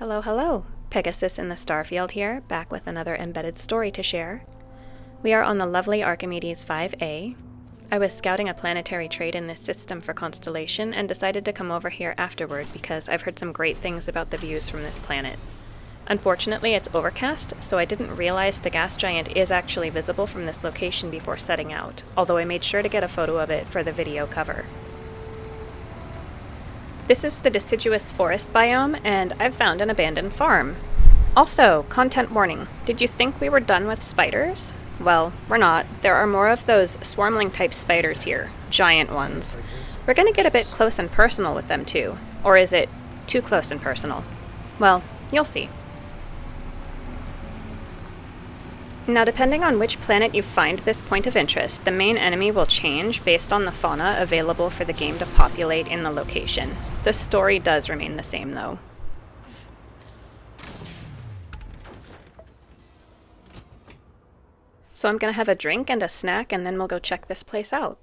Hello, hello! Pegasus in the Starfield here, back with another embedded story to share. We are on the lovely Archimedes V-a. I was scouting a planetary trade in this system for Constellation and decided to come over here afterward because I've heard some great things about the views from this planet. Unfortunately, it's overcast, so I didn't realize the gas giant is actually visible from this location before setting out, although I made sure to get a photo of it for the video cover. This is the deciduous forest biome, and I've found an abandoned farm. Also, content warning, did you think we were done with spiders? Well, we're not. There are more of those swarmling type spiders here, giant ones. We're gonna get a bit close and personal with them too. Or is it too close and personal? Well, you'll see. Now, depending on which planet you find this point of interest, the main enemy will change based on the fauna available for the game to populate in the location. The story does remain the same, though. So I'm gonna have a drink and a snack, and then we'll go check this place out.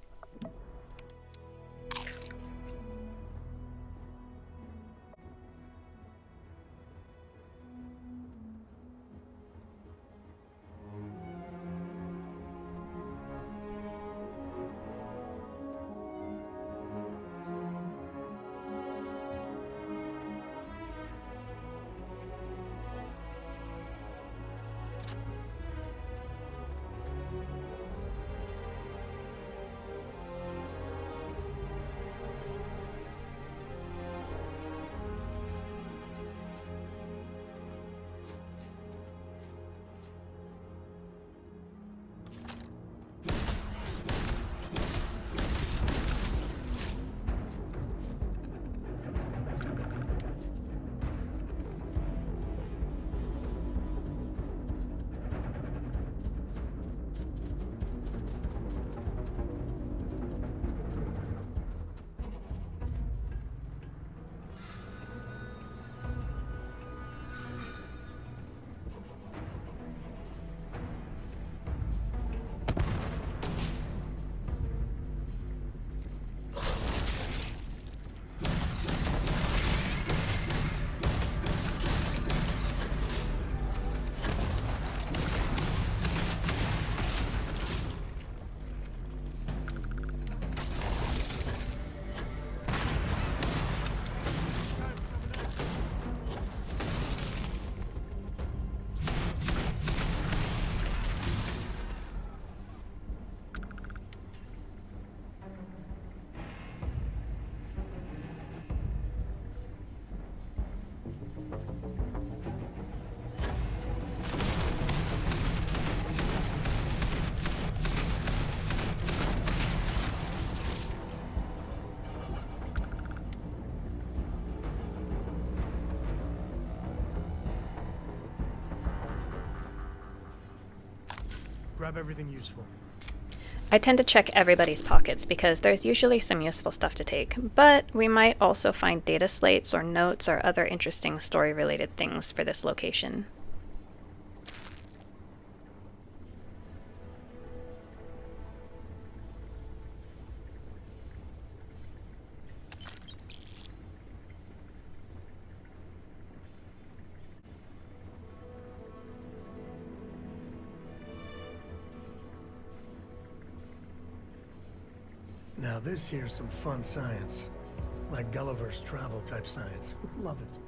Grab everything useful. I tend to check everybody's pockets because there's usually some useful stuff to take, but we might also find data slates or notes or other interesting story-related things for this location. Now this here's some fun science. Like Gulliver's Travel type science. Love it.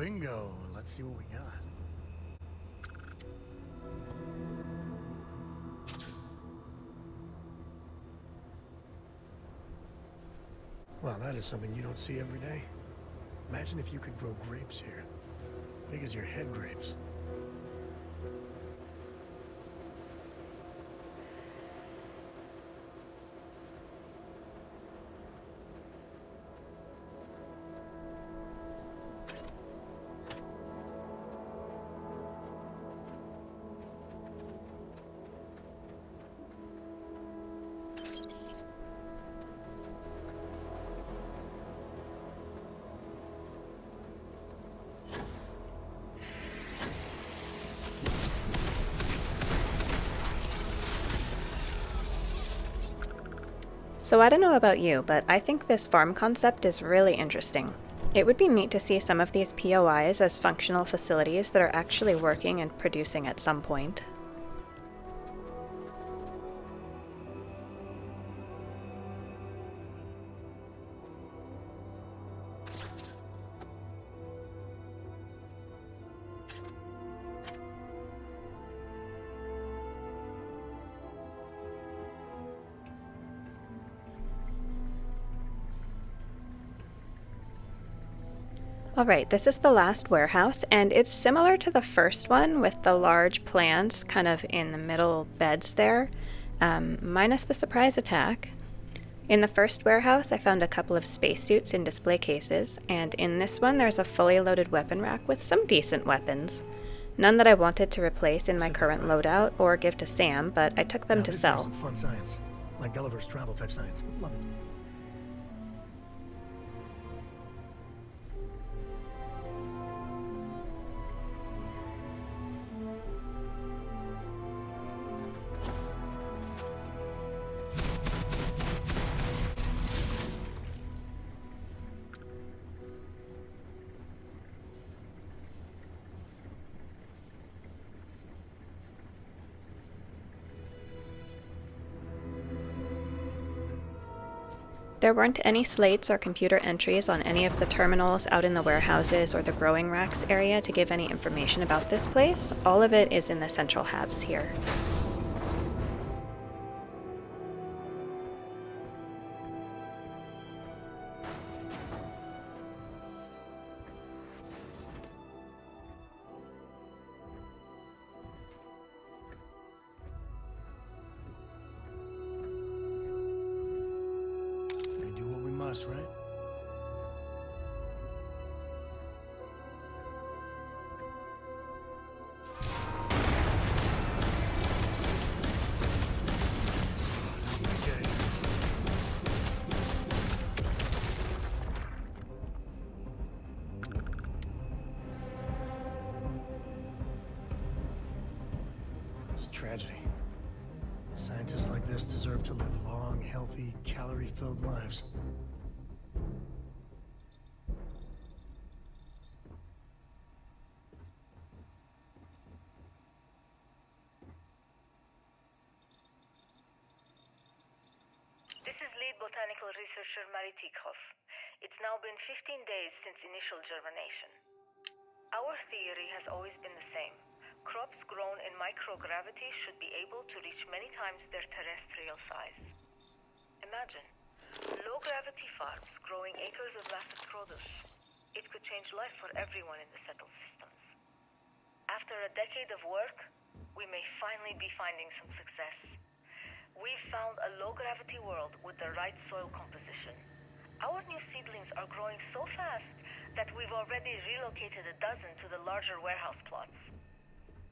bingo. Let's see what we got. Well, that is something you don't see every day. Imagine if you could grow grapes here. Big as your head grapes. So I don't know about you, but I think this farm concept is really interesting. It would be neat to see some of these POIs as functional facilities that are actually working and producing at some point. Alright, this is the last warehouse, and it's similar to the first one with the large plants kind of in the middle beds there, minus the surprise attack. In the first warehouse, I found a couple of spacesuits in display cases, and in this one there's a fully loaded weapon rack with some decent weapons. None that I wanted to replace in my current loadout or give to Sam, but I took them to sell. Some fun science, like Gulliver's Travel type science. Love it. There weren't any slates or computer entries on any of the terminals out in the warehouses or the growing racks area to give any information about this place. All of it is in the central habs here. Right? Okay. It's a tragedy. Scientists like this deserve to live long, healthy, calorie-filled lives. Botanical researcher Maritikov. It's now been 15 days since initial germination. Our theory has always been the same. Crops grown in microgravity should be able to reach many times their terrestrial size. Imagine, low-gravity farms growing acres of massive produce. It could change life for everyone in the settled systems. After a decade of work, we may finally be finding some success. We've found a low-gravity world with the right soil composition. Our new seedlings are growing so fast that we've already relocated a dozen to the larger warehouse plots.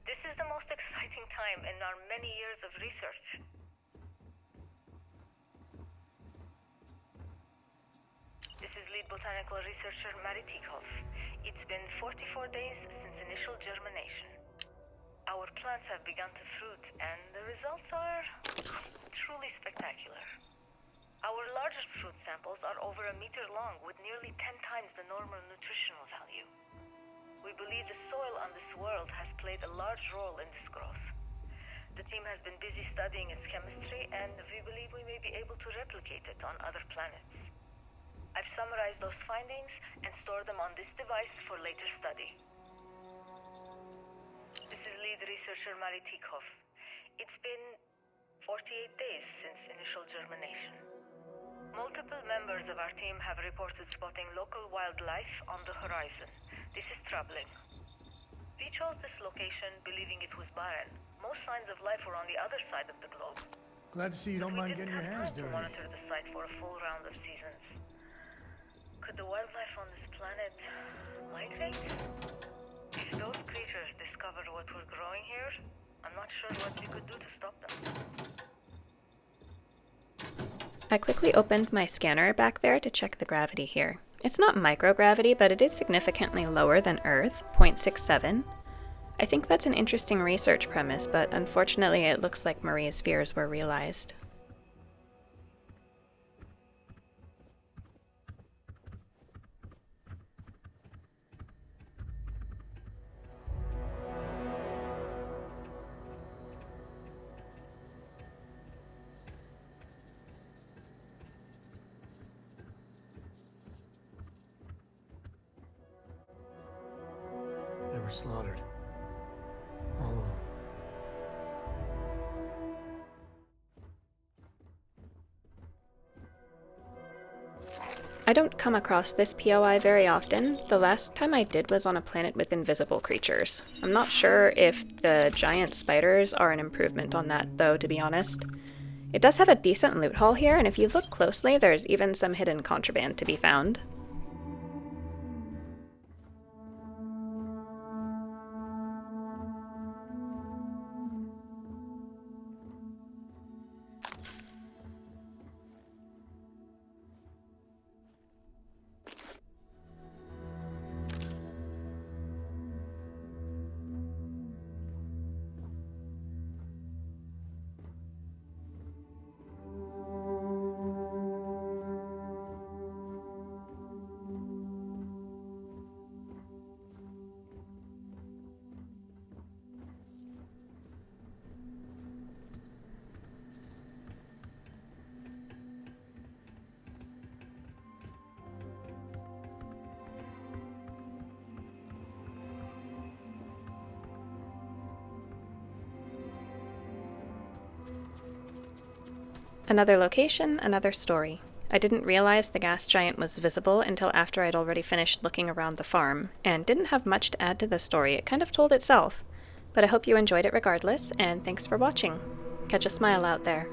This is the most exciting time in our many years of research. This is lead botanical researcher Maritikov. It's been 44 days since initial germination. Our plants have begun to fruit, and the results are truly spectacular. Our largest fruit samples are over a meter long with nearly 10 times the normal nutritional value. We believe the soil on this world has played a large role in this growth. The team has been busy studying its chemistry, and we believe we may be able to replicate it on other planets. I've summarize those findings and store them on this device for later study. This is lead researcher Mary Tikhoff. It's been 48 days since initial germination. Multiple members of our team have reported spotting local wildlife on the horizon. This is troubling. We chose this location believing it was barren. Most signs of life were on the other side of the globe. Glad to see you don't mind getting your hands dirty. We didn't have time to monitor the site for a full round of seasons. Could the wildlife on this planet migrate? If those creatures discover what we're growing here, I'm not sure what we could do to stop them. I quickly opened my scanner back there to check the gravity here. It's not microgravity, but it is significantly lower than Earth, 0.67. I think that's an interesting research premise, but unfortunately it looks like Marie's fears were realized. They were slaughtered. All of them. I don't come across this POI very often. The last time I did was on a planet with invisible creatures. I'm not sure if the giant spiders are an improvement on that, though, to be honest. It does have a decent loot haul here, and if you look closely, there's even some hidden contraband to be found. Another location, another story. I didn't realize the gas giant was visible until after I'd already finished looking around the farm, and didn't have much to add to the story. It kind of told itself. But I hope you enjoyed it regardless, and thanks for watching. Catch a smile out there.